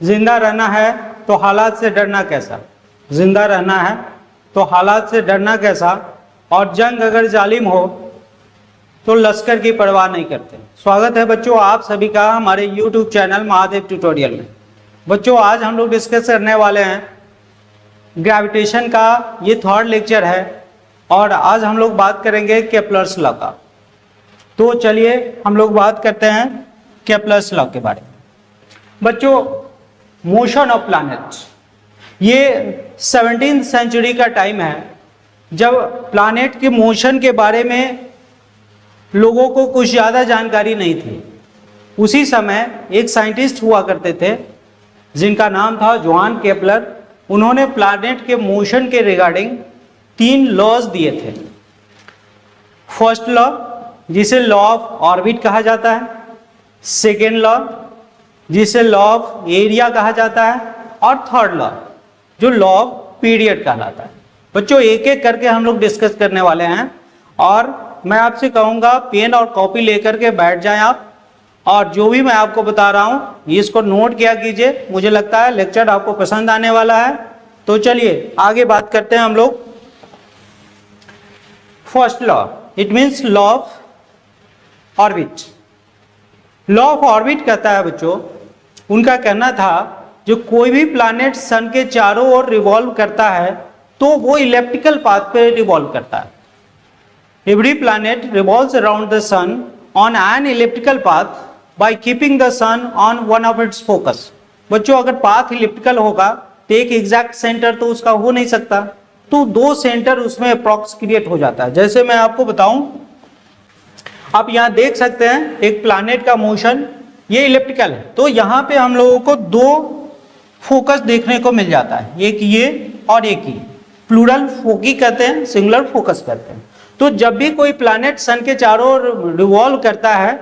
जिंदा रहना है तो हालात से डरना कैसा, जिंदा रहना है तो हालात से डरना कैसा, और जंग अगर जालिम हो तो लश्कर की परवाह नहीं करते। स्वागत है बच्चों आप सभी का हमारे YouTube चैनल महादेव ट्यूटोरियल में। बच्चों आज हम लोग डिस्कस करने वाले हैं ग्रेविटेशन का, ये थर्ड लेक्चर है और आज हम लोग बात करेंगे केप्लर्स लॉ का। तो चलिए हम लोग बात करते हैं केप्लर्स लॉ के बारे में। बच्चों मोशन ऑफ प्लैनेट, ये 17th सेंचुरी का टाइम है जब प्लैनेट के मोशन के बारे में लोगों को कुछ ज़्यादा जानकारी नहीं थी। उसी समय एक साइंटिस्ट हुआ करते थे जिनका नाम था जोहान केपलर। उन्होंने प्लैनेट के मोशन के रिगार्डिंग 3 लॉज दिए थे। फर्स्ट लॉ जिसे लॉ ऑफ ऑर्बिट कहा जाता है, सेकेंड लॉ जिसे लॉ ऑफ एरिया कहा जाता है, और थर्ड लॉ जो लॉ ऑफ पीरियड कहलाता है। बच्चों एक एक करके हम लोग डिस्कस करने वाले हैं और मैं आपसे कहूँगा पेन और कॉपी लेकर के बैठ जाएं आप, और जो भी मैं आपको बता रहा हूँ इसको नोट किया कीजिए। मुझे लगता है लेक्चर आपको पसंद आने वाला है। तो चलिए आगे बात करते हैं हम लोग। First law, it means law of orbit. Law of orbit कहता है बच्चों, उनका कहना था जो कोई भी प्लैनेट सन के चारों ओर रिवॉल्व करता है तो वो इलिप्टिकल पाथ पे रिवॉल्व करता है। Every planet revolves around the sun on an elliptical path by keeping the sun on one of its focus. बच्चों अगर पाथ इलिप्टिकल होगा तो एक एग्जैक्ट सेंटर तो उसका हो नहीं सकता, तो 2 सेंटर उसमें अप्रॉक्स क्रिएट हो जाता है। जैसे मैं आपको बताऊं, आप यहाँ देख सकते हैं एक प्लैनेट का मोशन, ये इलिप्टिकल है, तो यहाँ पे हम लोगों को 2 फोकस देखने को मिल जाता है, एक ये और एक ये। प्लूरल फोकी कहते हैं, सिंगुलर फोकस कहते हैं। तो जब भी कोई प्लैनेट सन के चारों ओर रिवॉल्व करता है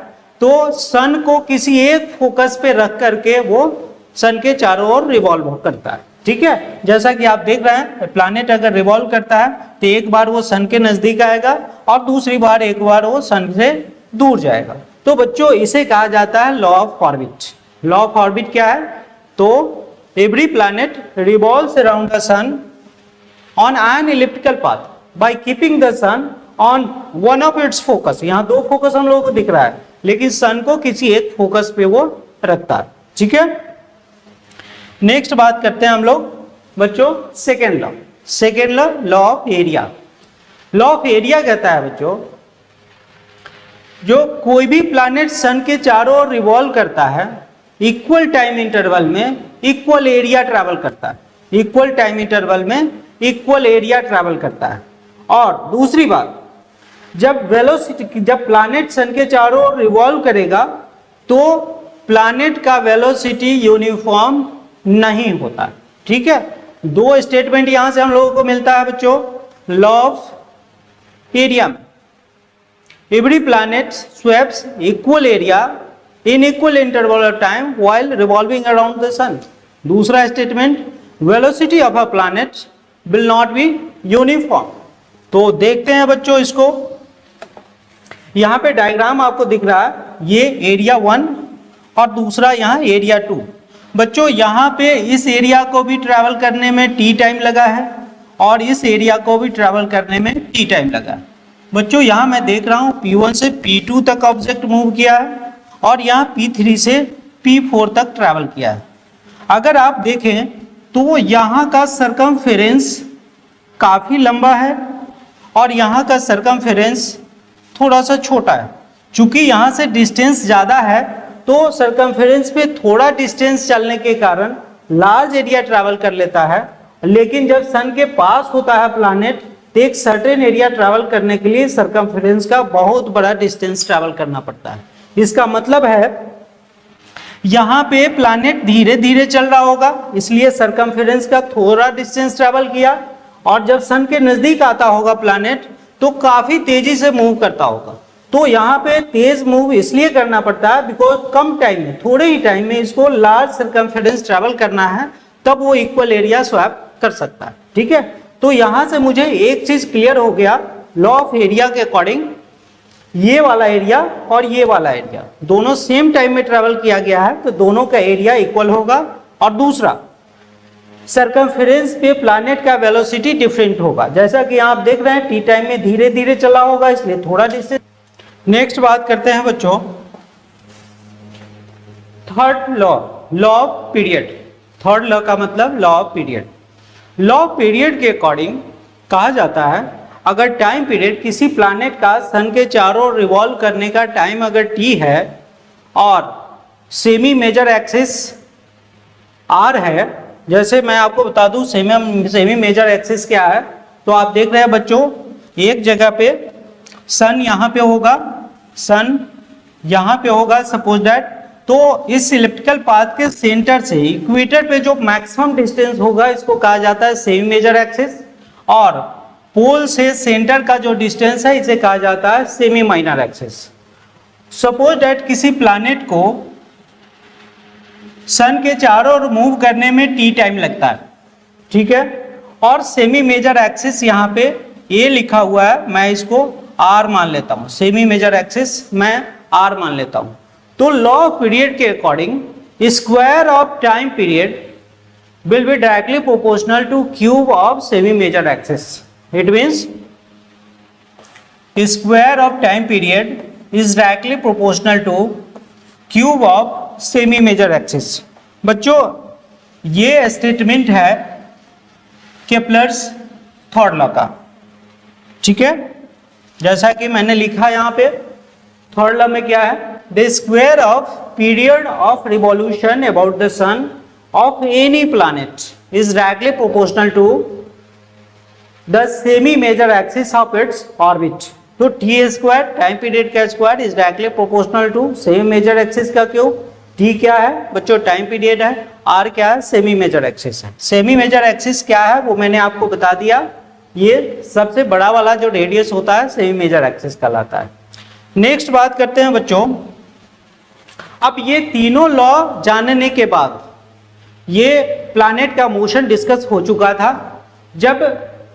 तो सन को किसी एक फोकस पे रख करके वो सन के चारों ओर रिवॉल्व करता है। ठीक है, जैसा कि आप देख रहे हैं प्लैनेट अगर रिवॉल्व करता है तो एक बार वो सन के नजदीक आएगा और दूसरी बार एक बार वो सन से दूर जाएगा। तो बच्चों इसे कहा जाता है law of orbit. Law of orbit क्या है? तो every planet revolves around the sun on an elliptical path by keeping the sun on one of its focus. यहाँ 2 फोकस हम लोगों को दिख रहा है, लेकिन सन को किसी एक फोकस पे वो रखता है। ठीक है, नेक्स्ट बात करते हैं हम लोग बच्चों second law. Second law, law of area. Law of area कहता है बच्चों जो कोई भी प्लैनेट सन के चारों ओर रिवॉल्व करता है इक्वल टाइम इंटरवल में इक्वल एरिया ट्रैवल करता है। इक्वल टाइम इंटरवल में इक्वल एरिया ट्रैवल करता है। और दूसरी बात, जब वेलोसिटी, जब प्लैनेट सन के चारों ओर रिवॉल्व करेगा तो प्लैनेट का वेलोसिटी यूनिफॉर्म नहीं होता। ठीक है, 2 स्टेटमेंट यहां से हम लोगों को मिलता है बच्चों लॉ ऑफ एरिया में। Every planet sweeps equal area in equal interval of time while revolving around the sun. दूसरा statement, velocity of a planet will not be uniform. तो देखते हैं बच्चों इसको, यहां पे डायग्राम आपको दिख रहा है, ये एरिया 1 और दूसरा यहाँ एरिया 2। बच्चों यहाँ पे इस एरिया को भी ट्रैवल करने में t टाइम लगा है और इस एरिया को भी ट्रैवल करने में t टाइम लगा है। बच्चों यहाँ मैं देख रहा हूँ P1 से P2 तक ऑब्जेक्ट मूव किया है और यहाँ P3 से P4 तक ट्रैवल किया है। अगर आप देखें तो यहाँ का सरकमफेरेंस काफी लंबा है और यहाँ का सरकमफेरेंस थोड़ा सा छोटा है। चूंकि यहाँ से डिस्टेंस ज़्यादा है तो सरकमफेरेंस पे थोड़ा डिस्टेंस चलने के कारण लार्ज एरिया ट्रैवल कर लेता है, लेकिन जब सन के पास होता है प्लैनेट तो एक सर्टेन एरिया ट्रैवल करने के लिए सरकमफेरेंस का बहुत बड़ा डिस्टेंस ट्रैवल करना पड़ता है। इसका मतलब है यहाँ पे प्लैनेट धीरे धीरे चल रहा होगा, इसलिए सरकमफेरेंस का थोड़ा डिस्टेंस ट्रैवल किया, और जब सन के नजदीक आता होगा प्लैनेट तो काफी तेजी से मूव करता होगा। तो यहाँ पे तेज मूव इसलिए करना पड़ता है बिकॉज कम टाइम में, थोड़े ही टाइम में इसको लार्ज सरकमफेरेंस ट्रैवल करना है, तब वो इक्वल एरिया स्वैप कर सकता है। ठीक है, तो यहाँ से मुझे एक चीज क्लियर हो गया, लॉ ऑफ एरिया के अकॉर्डिंग ये वाला एरिया और ये वाला एरिया दोनों सेम टाइम में ट्रैवल किया गया है तो दोनों का एरिया इक्वल होगा और दूसरा सर्कमफेरेंस पे प्लैनेट का वेलोसिटी डिफरेंट होगा, जैसा कि आप देख रहे हैं टी टाइम में धीरे धीरे चला होगा, इसलिए थोड़ा डिस्टेंस। नेक्स्ट बात करते हैं बच्चों third law, law of period. Third law का मतलब law of period. Law of period के अकॉर्डिंग कहा जाता है अगर टाइम पीरियड किसी प्लैनेट का सन के चारों ओर रिवॉल्व करने का टाइम अगर टी है और सेमी मेजर एक्सिस आर है, जैसे मैं आपको बता दूं सेमी मेजर एक्सिस क्या है, तो आप देख रहे हैं बच्चों एक जगह पे सन यहाँ पे होगा, सन यहाँ पे होगा सपोज दैट, तो इस इलिप्टिकल पाथ के सेंटर से इक्वेटर पे जो मैक्सिमम डिस्टेंस होगा इसको कहा जाता है सेमी मेजर एक्सिस, और पोल से सेंटर का जो डिस्टेंस है इसे कहा जाता है semi minor axis. Suppose that किसी प्लैनेट को सन के चारों ओर मूव करने में टी टाइम लगता है, ठीक है, और सेमी मेजर एक्सिस यहाँ पे ए लिखा हुआ है, मैं इसको आर मान लेता हूँ, सेमी मेजर एक्सिस मैं आर मान लेता हूँ। तो लॉ ऑफ पीरियड के according square of time period will be directly proportional to cube of semi major axis. It means square of time period is directly proportional to cube of semi major axis. बच्चों ये statement है Kepler's third law का, ठीक है, जैसा कि मैंने लिखा यहाँ पे थर्ड लॉ में क्या है, the square of period of revolution about the sun of any planet is directly proportional to the semi major axis of its orbit. तो टी स्क्वायर टाइम पीरियड का square is directly proportional to semi major axis का cube. T क्या है बच्चों, time period है, R क्या है, semi major axis है। सेमी मेजर एक्सिस क्या है वो मैंने आपको बता दिया, ये सबसे बड़ा वाला जो रेडियस होता है सेमी मेजर एक्सिस कहलाता है। नेक्स्ट बात करते हैं बच्चों, अब ये तीनों लॉ जानने के बाद ये प्लैनेट का मोशन डिस्कस हो चुका था। जब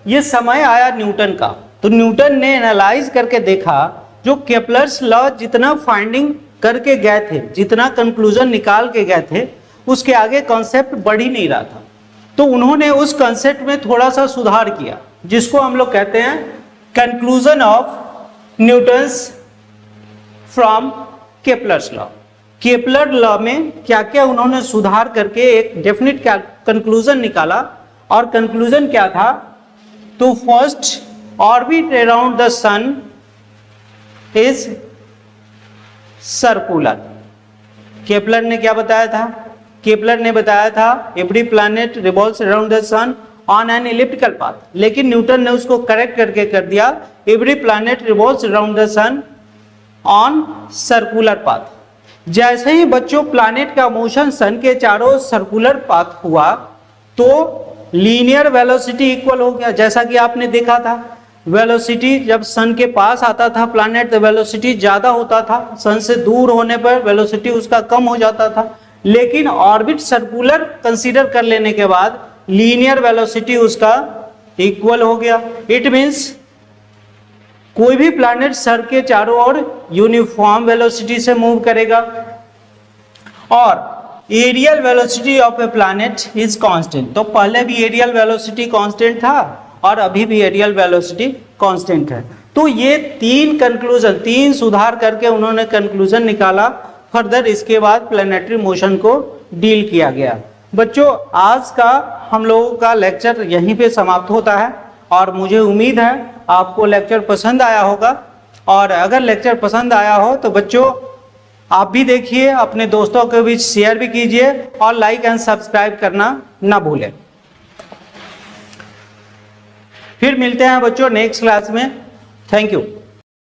ये समय आया न्यूटन का, तो न्यूटन ने एनालाइज करके देखा जो केपलर्स लॉ जितना फाइंडिंग करके गए थे, जितना कंक्लूजन निकाल के गए थे, उसके आगे कॉन्सेप्ट बढ़ ही नहीं रहा था। तो उन्होंने उस कॉन्सेप्ट में थोड़ा सा सुधार किया, जिसको हम लोग कहते हैं conclusion of Newton's from Kepler's law. Kepler law में क्या क्या उन्होंने सुधार करके एक डेफिनेट कंक्लूजन निकाला, और कंक्लूजन क्या था, तो first orbit around the sun is circular. Kepler ने क्या बताया था, केपलर ने बताया था every planet revolves around the sun on an elliptical path, लेकिन न्यूटन ने उसको करेक्ट करके कर दिया every planet revolves around the sun on circular path. जैसे ही बच्चों प्लैनेट का मोशन सन के चारों सर्कुलर पाथ हुआ तो लीनियर वेलोसिटी इक्वल हो गया। जैसा कि आपने देखा था वेलोसिटी जब सन के पास आता था प्लैनेट तो वेलोसिटी ज़्यादा होता था, सन से दूर होने पर वेलोसिटी उसका कम हो जाता था, लेकिन ऑर्बिट सर्कुलर कंसीडर कर लेने के बाद लीनियर वेलोसिटी उसका इक्वल हो गया। इट मीन्स कोई भी प्लैनेट सर के चारों ओर यूनिफॉर्म वेलोसिटी से मूव करेगा, और areal velocity of A planet is constant. तो पहले भी एरियल वेलोसिटी कांस्टेंट था और अभी भी एरियल वेलोसिटी कांस्टेंट है। तो ये तीन कंक्लूजन, तीन सुधार करके उन्होंने कंक्लूजन निकाला। फर्दर इसके बाद प्लैनेटरी मोशन को डील किया गया। बच्चों आज का हम लोगों का लेक्चर यहीं पे समाप्त होता है, और मुझे उम्मीद है आपको लेक्चर पसंद आया होगा। और अगर लेक्चर पसंद आया हो तो बच्चों आप भी देखिए, अपने दोस्तों के बीच शेयर भी कीजिए, और लाइक एंड सब्सक्राइब करना ना भूलें। फिर मिलते हैं बच्चों नेक्स्ट क्लास में। Thank you.